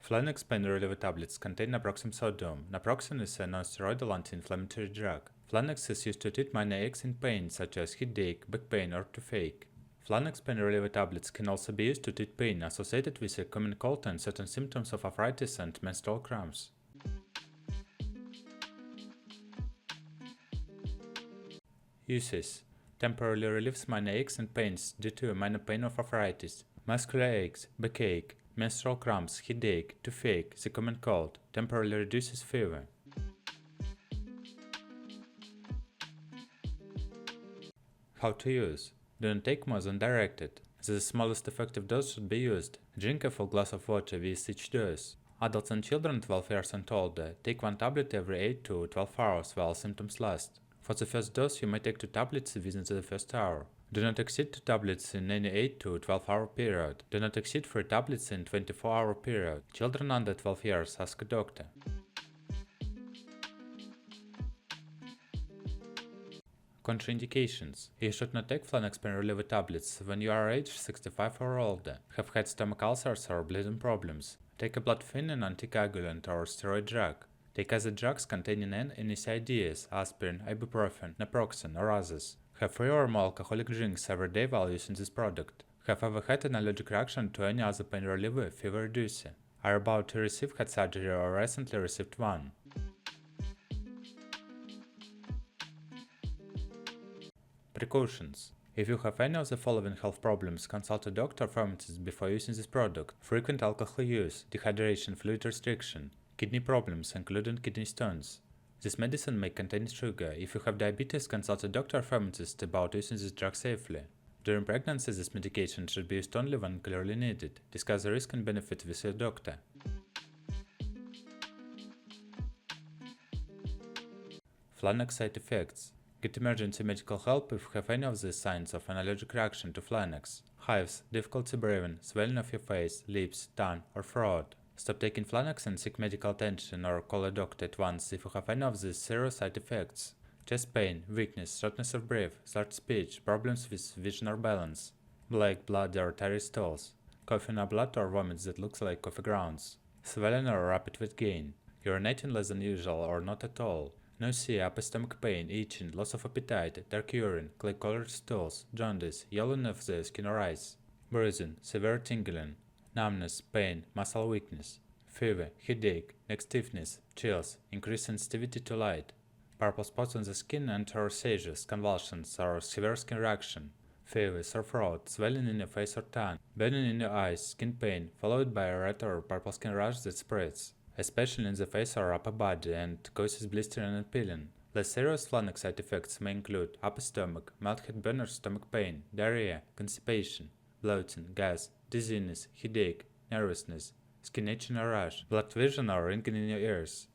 Flanax Pain Reliever Tablets contain naproxen sodium. Naproxen is a nonsteroidal anti-inflammatory drug. Flanax is used to treat minor aches and pain such as headache, back pain, or toothache. Flanax Pain Reliever Tablets can also be used to treat pain associated with a common cold and certain symptoms of arthritis and menstrual cramps. Uses: temporarily relieves minor aches and pains due to minor pain of arthritis, muscular aches, backache, menstrual cramps, headache, toothache, the common cold, temporarily reduces fever. How to use: do not take more than directed. The smallest effective dose should be used. Drink a full glass of water with each dose. Adults and children 12 years and older take one tablet every 8 to 12 hours while symptoms last. For the first dose, you may take 2 tablets within the first hour. Do not exceed 2 tablets in any 8 to 12 hour period. Do not exceed 3 tablets in 24-hour period. Children under 12 years ask a doctor. Contraindications: you should not take Flanax Pain Reliever Tablets when you are aged 65 or older, have had stomach ulcers or bleeding problems, take a blood thinning anticoagulant or steroid drug, take other drugs containing NSAIDs, aspirin, ibuprofen, naproxen, or others, have 3 or more alcoholic drinks every day while using this product, have ever had an allergic reaction to any other pain reliever, fever reducer, are about to receive head surgery or recently received one. Precautions: if you have any of the following health problems, consult a doctor or pharmacist before using this product: frequent alcohol use, dehydration, fluid restriction, kidney problems, including kidney stones. This medicine may contain sugar. If you have diabetes, consult a doctor or pharmacist about using this drug safely. During pregnancy, this medication should be used only when clearly needed. Discuss the risk and benefit with your doctor. Flanax side effects: get emergency medical help if you have any of the signs of an allergic reaction to Flanax: hives, difficulty breathing, swelling of your face, lips, tongue, or throat. Stop taking Flanax and seek medical attention or call a doctor at once if you have any of these serious side effects: chest pain, weakness, shortness of breath, slurred speech, problems with vision or balance, black, bloody or tarry stools, coughing up blood or vomit that looks like coffee grounds, swelling or rapid weight gain, urinating less than usual or not at all, nausea, upper stomach pain, itching, loss of appetite, dark urine, clay-colored stools, jaundice, yellowing of the skin or eyes, bruising, severe tingling, numbness, pain, muscle weakness, fever, headache, neck stiffness, chills, increased sensitivity to light, purple spots on the skin and/or seizures, convulsions, or severe skin reaction, fever, sore throat, swelling in your face or tongue, burning in your eyes, skin pain, followed by a red or purple skin rash that spreads, especially in the face or upper body, and causes blistering and peeling. Less serious Flanax side effects may include upper stomach, mild heartburn or stomach pain, diarrhea, constipation, bloating, gas, dizziness, headache, nervousness, skin itching or rash, blood vision or ringing in your ears,